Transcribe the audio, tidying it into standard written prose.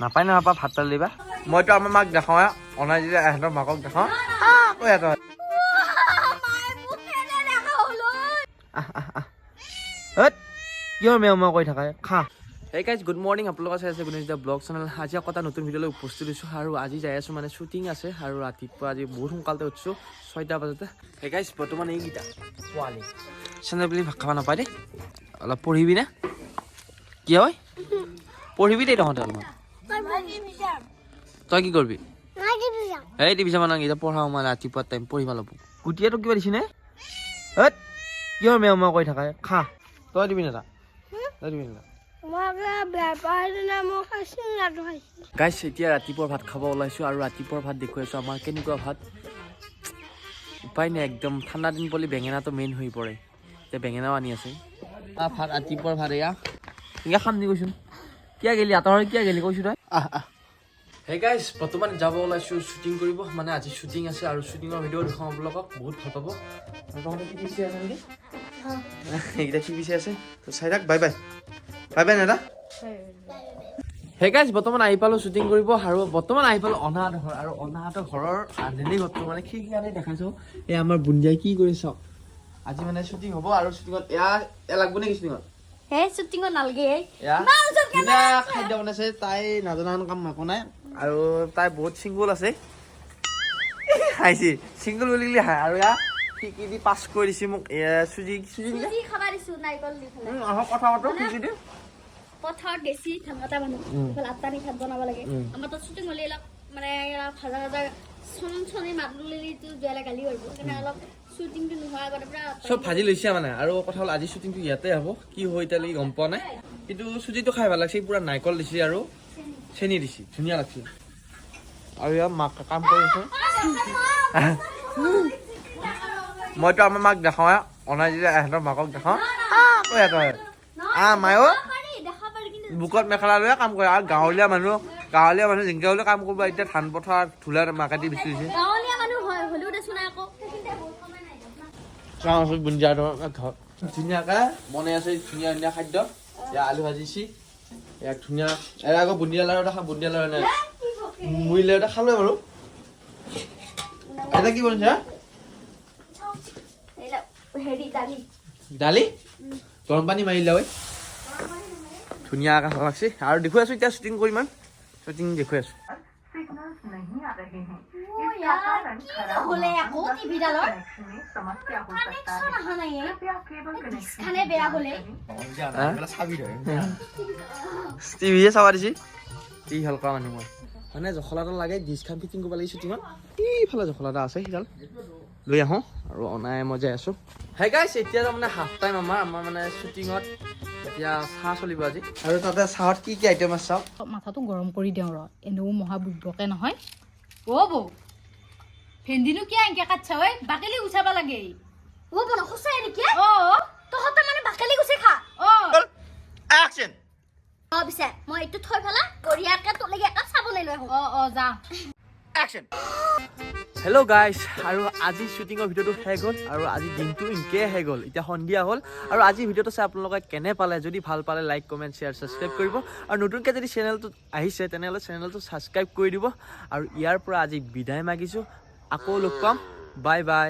নাপায় না নাপা ভাত দিবা মইতো আমাৰ মাক দেখাওঁ অনাই দিলে এহেঁতৰ মাকক দেখাওঁ কৈ এটা কিয় মেও মেও কৰি থাকা খা Hey guys, good morning. আপোনালোক চাই আছে গুণেশ দা ব্লগ চেনেল। আজি আকৌ এটা নতুন ভিডিঅ'লৈ উপস্থিত হৈছোঁ আৰু আজি যাই আছোঁ মানে শ্বুটিং আছে আৰু ৰাতিপুৱা আজি বহুত সোনকালতে উঠিছোঁ 6টা বজাতে। Hey guys, বৰ্তমান এইকেইটা পোৱালি চেনেল বুলি ভাত খাব নাপায় দেই অলপ পঢ়িবি না কি হয় পঢ়িবি দেই তহঁতে অলপমান তই কি কৰিবি এই টিভি চাব নালাগে এতিয়া পঢ়াওঁ মানে ৰাতিপুৱা টাইম পঢ়িব ল'ব গুটিয়াটো কিবা দিছিনে কিয় মেও মেও কৰি থাকা খা তই দিবি না তই দিবি না গাইছ এতিয়া ৰাতিপুৱাৰ ভাত খাব ওলাইছোঁ আৰু ৰাতিপুৱাৰ ভাত দেখুৱাইছোঁ আমাৰ কেনেকুৱা ভাত উপায় নাই একদম ঠাণ্ডা দিন বুলি বেঙেনাটো মেইন হৈ পৰে এতিয়া বেঙেনাও আনি আছে ভাত ৰাতিপুৱাৰ ভাত এয়া এয়া খাম নি কৈছোন কিয় গেলি আঁতৰ কিয় গেলি কৈছোঁ তই হে গাইছ বৰ্তমান যাব ওলাইছোঁ শ্বুটিং কৰিব মানে আজি শ্বুটিং আছে আৰু শ্বুটিঙৰ ভিডিঅ' দেখুৱাম আপোনালোকক বহুত ভাল পাব তহঁতে কি পিছে আছে নেকি এইকেইটা কি পিছে আছে তো চাই থাক বাই বাই বাই বাই দাদা হে গাইছ বৰ্তমান আহি পালোঁ শ্বুটিং কৰিব আৰু বৰ্তমান আহি পালোঁ অনাহঁতৰ ঘৰ আৰু অনাহঁতৰ ঘৰৰ আন্ধেলি ঘৰটো মানে খিৰিকী আনি দেখাইছোঁ এই আমাৰ বুন্দিয়াই কি কৰি চাওক আজি মানে শ্বুটিং হ'ব আৰু শ্বুটিঙত এয়া লাগব নেকি শ্বুটিঙত শ্বুটিঙত নালগে খাদ্য বনাইছে তাই নাজনা কাম একো নাই আৰু তাই বহুত চিংগুল আছে হাইছি চিংগুল বুলি হাই আৰু এয়া খিৰিকী দি পাছ কৰি দিছে মোক চুজি কথা পাতো খিৰিকী দি পথাৰত গেছি ধানকটা মানুহ আঠটা নিশাত বনাব লাগে আমাৰ তাত শ্বুটিং হ'লে অলপ মানে হাজাৰ হাজাৰ চনি মাদুলিটো যোৱালে গালি কৰিব সেইকাৰণে অলপ শ্বুটিংটো নোহোৱাৰ আগতে পুৰা চব ভাজি লৈছে মানে আৰু কথা হ'ল আজি শ্বুটিংটো ইয়াতে হ'ব কি হয় এতিয়ালৈকে গম পোৱা নাই কিন্তু চুজিটো খাই ভাল লাগছে পুৰা নাৰিকল দিছে আৰু চেনি দিছে ধুনীয়া লাগছে আৰু ইয়াৰ মাক কাম কৰি আছে মইতো আমাৰ মাক দেখাওঁ অনাই দিলে এহেঁতৰ মাকক দেখাওঁ কৈ এটা মায়ো বুকত মেখেলা লৈ কাম কৰে আৰু গাঁৱলীয়া মানুহ যেনেকৈ হ'লেও কাম কৰিব এতিয়া ধান পথাৰ ধূলা মাকাটি বেছি হৈছে বুন্দিয়া ঘৰ ধুনীয়াকৈ বনাই আছে ধুনীয়া ধুনীয়া খাদ্য ইয়াৰ আলু ভাজিছি ইয়াক ধুনীয়া ইয়াৰ আকৌ বুন্দিয়া লাৰু এটা বুন্দিয়া লাৰু নাই মুড়ি লাৰু এটা খালোৱে বাৰু এটা কি বনাইছা দালি গৰম পানী মাৰিলে ঐ ধুনীয়াকৈ ভাল লাগছে আৰু দেখুৱাই আছোঁ এতিয়া শ্বুটিং কৰিম শ্বুটিং দেখুৱাই আছোঁ টিভিয়ে চাবা দিছে কি হালকা মানুহ মই মানে জখলা এটা লাগে ডিছখান ফিটিং কৰিব লাগে শ্বুটিঙত ইফালে জখলা এটা আছে সিডাল লৈ আহোঁ আৰু অনাই মই যাই আছোঁ হে গাইছ এতিয়া মানে হাফ টাইম আমাৰ মানে শ্বুটিঙত এতিয়া চাহ চলিব আজি আৰু তাতে চাহত কি কি আইটেম আছে চাওক মাথাটো গৰম কৰি দিওঁ ৰ এনেও মহা বুদ্ধকে নহয় অ' বৌ ভেন্দিনো কিয় এনেকে কাটছা ঐ বাকলি গুচাব লাগে অ' বন সঁচাই নেকি তহঁতে মানে বাকলি গুচি খা একচন পিছে মই এইটো থৈ পেলাই বঢ়িয়াকৈ তোলৈকে এটা চাবলৈ লৈ আহোঁ যা একচন হেল্ল' গাইছ আৰু আজি শ্বুটিঙৰ ভিডিঅ'টো শেষ হ'ল আৰু আজি দিনটো এনেকৈ শেষ হ'ল এতিয়া সন্ধিয়া হ'ল আৰু আজি ভিডিঅ'টো চাই আপোনালোকে কেনে পালে যদি ভাল পালে লাইক কমেণ্ট শ্বেয়াৰ ছাবস্ক্ৰাইব কৰিব আৰু নতুনকৈ যদি চেনেলটোত আহিছে তেনেহ'লে চেনেলটো ছাবস্ক্ৰাইব কৰি দিব আৰু ইয়াৰ পৰা আজি বিদায় মাগিছোঁ আকৌ লগ পাম বাই বাই